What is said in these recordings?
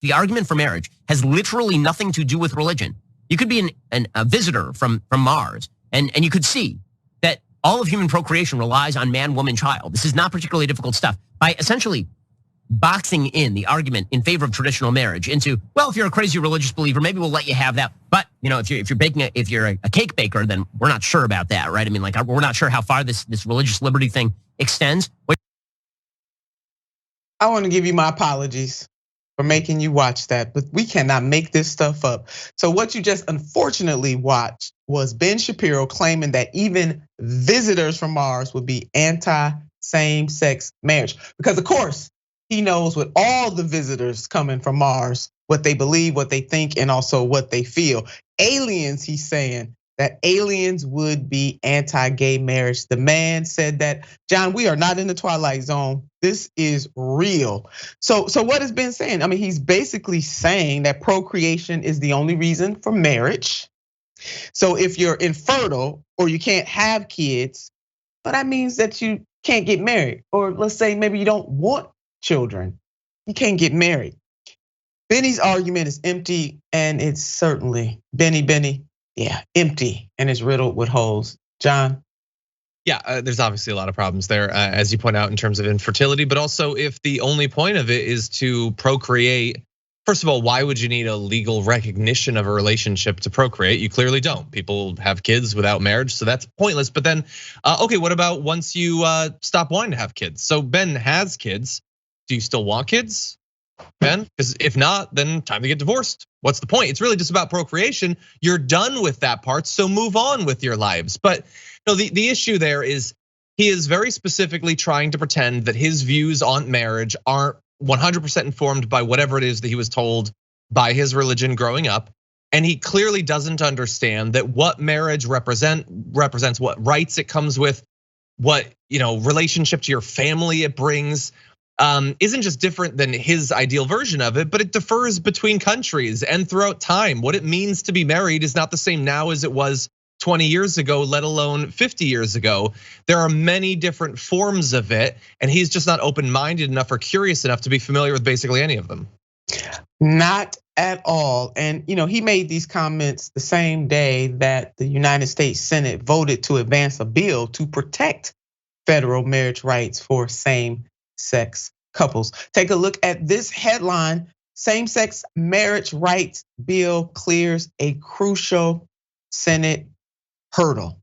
the argument for marriage has literally nothing to do with religion. You could be a visitor from Mars, and you could see that all of human procreation relies on man, woman, child. This is not particularly difficult stuff. By essentially boxing in the argument in favor of traditional marriage into, well, if you're a crazy religious believer, maybe we'll let you have that. But if you're a cake baker, then we're not sure about that, right? I mean, like, we're not sure how far this religious liberty thing extends. I want to give you my apologies for making you watch that, but we cannot make this stuff up. So what you just unfortunately watched was Ben Shapiro claiming that even visitors from Mars would be anti-same-sex marriage. Because of course, he knows with all the visitors coming from Mars, what they believe, what they think, and also what they feel. Aliens, he's saying that aliens would be anti-gay marriage. The man said that, John, we are not in the Twilight Zone. This is real. So what has Ben saying? I mean, he's basically saying that procreation is the only reason for marriage. So if you're infertile or you can't have kids, well, that means that you can't get married. Or let's say maybe you don't want children, you can't get married. Benny's argument is empty, and it's certainly, Benny, yeah, empty, and it's riddled with holes. John? Yeah, there's obviously a lot of problems there, as you point out, in terms of infertility, but also if the only point of it is to procreate, first of all, why would you need a legal recognition of a relationship to procreate? You clearly don't. People have kids without marriage, so that's pointless. But then, okay, what about once you stop wanting to have kids? So Ben has kids. Do you still want kids, Ben? Because if not, then time to get divorced. What's the point? It's really just about procreation. You're done with that part, so move on with your lives. But no, the issue there is he is very specifically trying to pretend that his views on marriage aren't 100% informed by whatever it is that he was told by his religion growing up. And he clearly doesn't understand that what marriage represents, what rights it comes with, what relationship to your family it brings. Isn't just different than his ideal version of it, but it differs between countries and throughout time. What it means to be married is not the same now as it was 20 years ago, let alone 50 years ago. There are many different forms of it, and he's just not open-minded enough or curious enough to be familiar with basically any of them. Not at all. And he made these comments the same day that the United States Senate voted to advance a bill to protect federal marriage rights for same-sex couples. Take a look at this headline. Same-sex marriage rights bill clears a crucial Senate hurdle.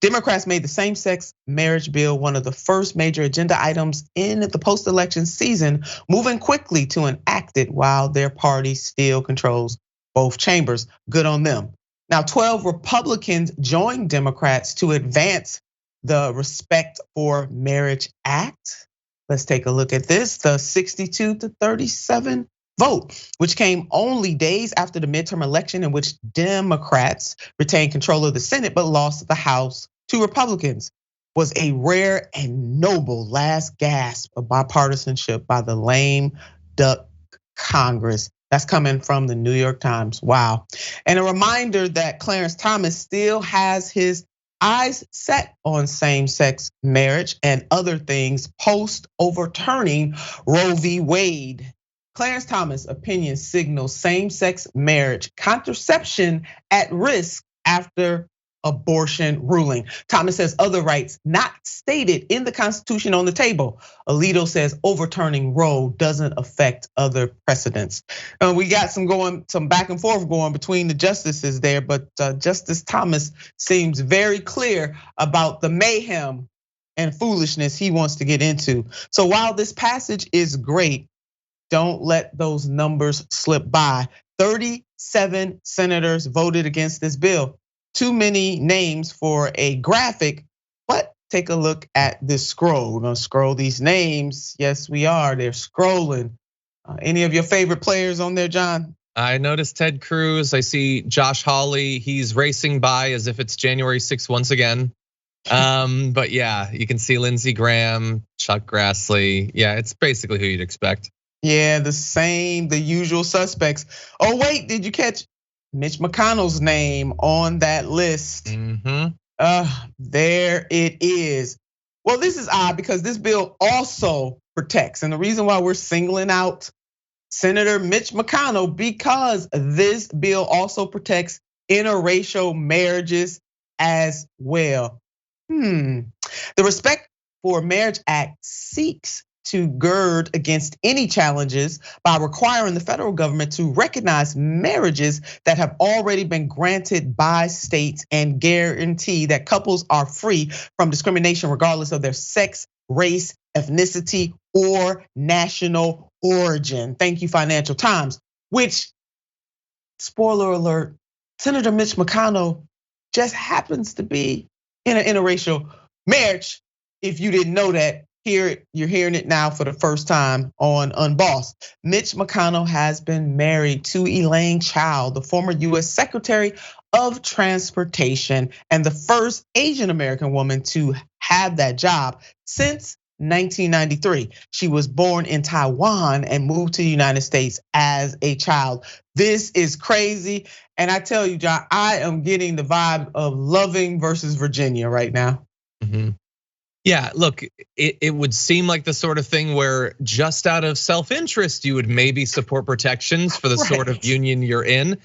Democrats made the same-sex marriage bill one of the first major agenda items in the post-election season, moving quickly to enact it while their party still controls both chambers. Good on them. Now, 12 Republicans joined Democrats to advance the Respect for Marriage Act. Let's take a look at this. The 62-37 vote, which came only days after the midterm election in which Democrats retained control of the Senate but lost the House to Republicans, was a rare and noble last gasp of bipartisanship by the lame duck Congress. That's coming from the New York Times. Wow. And a reminder that Clarence Thomas still has his eyes set on same-sex marriage and other things post overturning Roe v. Wade. Clarence Thomas' opinion signals same-sex marriage contraception at risk after abortion ruling. Thomas says other rights not stated in the Constitution on the table. Alito says overturning Roe doesn't affect other precedents. We got some back and forth going between the justices there, but Justice Thomas seems very clear about the mayhem and foolishness he wants to get into. So while this passage is great, don't let those numbers slip by. 37 senators voted against this bill. Too many names for a graphic, but take a look at this scroll. We're gonna scroll these names. Yes, we are. They're scrolling. Any of your favorite players on there, John? I noticed Ted Cruz. I see Josh Hawley. He's racing by as if it's January 6th once again. But yeah, you can see Lindsey Graham, Chuck Grassley. Yeah, it's basically who you'd expect. Yeah, the usual suspects. Oh wait, did you catch Mitch McConnell's name on that list? There it is. Well, this is odd because this bill also protects, and the reason why we're singling out Senator Mitch McConnell, because this bill also protects interracial marriages as well. The Respect for Marriage Act seeks to gird against any challenges by requiring the federal government to recognize marriages that have already been granted by states and guarantee that couples are free from discrimination regardless of their sex, race, ethnicity, or national origin. Thank you, Financial Times. Which, spoiler alert, Senator Mitch McConnell just happens to be in an interracial marriage. If you didn't know that, here you're hearing it now for the first time on Unbossed. Mitch McConnell has been married to Elaine Chao, the former US Secretary of Transportation and the first Asian American woman to have that job since 1993. She was born in Taiwan and moved to the United States as a child. This is crazy. And I tell you, John, I am getting the vibe of Loving versus Virginia right now. Yeah, look, it would seem like the sort of thing where just out of self-interest, you would maybe support protections for the sort of union you're in.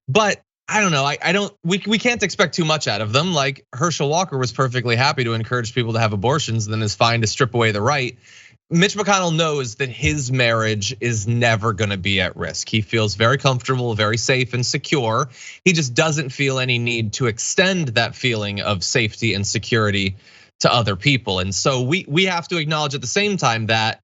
But I don't know, we can't expect too much out of them. Like Herschel Walker was perfectly happy to encourage people to have abortions, and then is fine to strip away the right. Mitch McConnell knows that his marriage is never gonna be at risk. He feels very comfortable, very safe and secure. He just doesn't feel any need to extend that feeling of safety and security to other people. And so we have to acknowledge at the same time that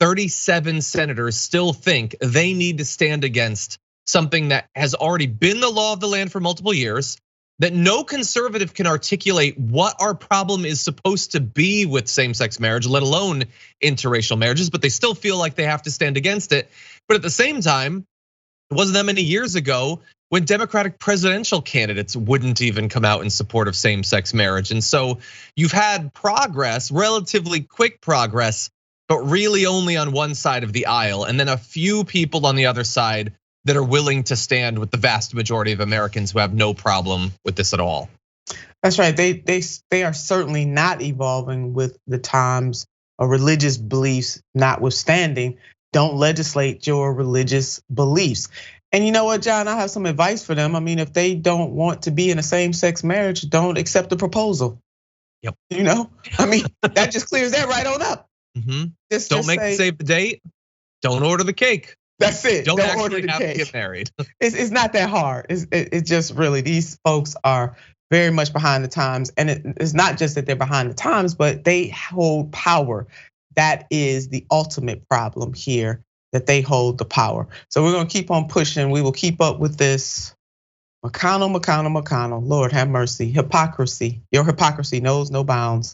37 senators still think they need to stand against something that has already been the law of the land for multiple years, that no conservative can articulate what our problem is supposed to be with same-sex marriage, let alone interracial marriages, but they still feel like they have to stand against it. But at the same time, it wasn't that many years ago when Democratic presidential candidates wouldn't even come out in support of same-sex marriage. And so you've had progress, relatively quick progress, but really only on one side of the aisle, and then a few people on the other side that are willing to stand with the vast majority of Americans who have no problem with this at all. That's right. They are certainly not evolving with the times. Religious beliefs notwithstanding, don't legislate your religious beliefs. And you know what, John, I have some advice for them. I mean, if they don't want to be in a same-sex marriage, don't accept the proposal. Yep. You know, I mean, that just clears that right on up. Just don't make the save the date. Don't order the cake. That's it. Don't actually have to get married. It's not that hard. It's just really, these folks are very much behind the times. And it's not just that they're behind the times, but they hold power. That is the ultimate problem here, that they hold the power. So we're gonna keep on pushing. We will keep up with this. McConnell, Lord have mercy. Hypocrisy. Your hypocrisy knows no bounds.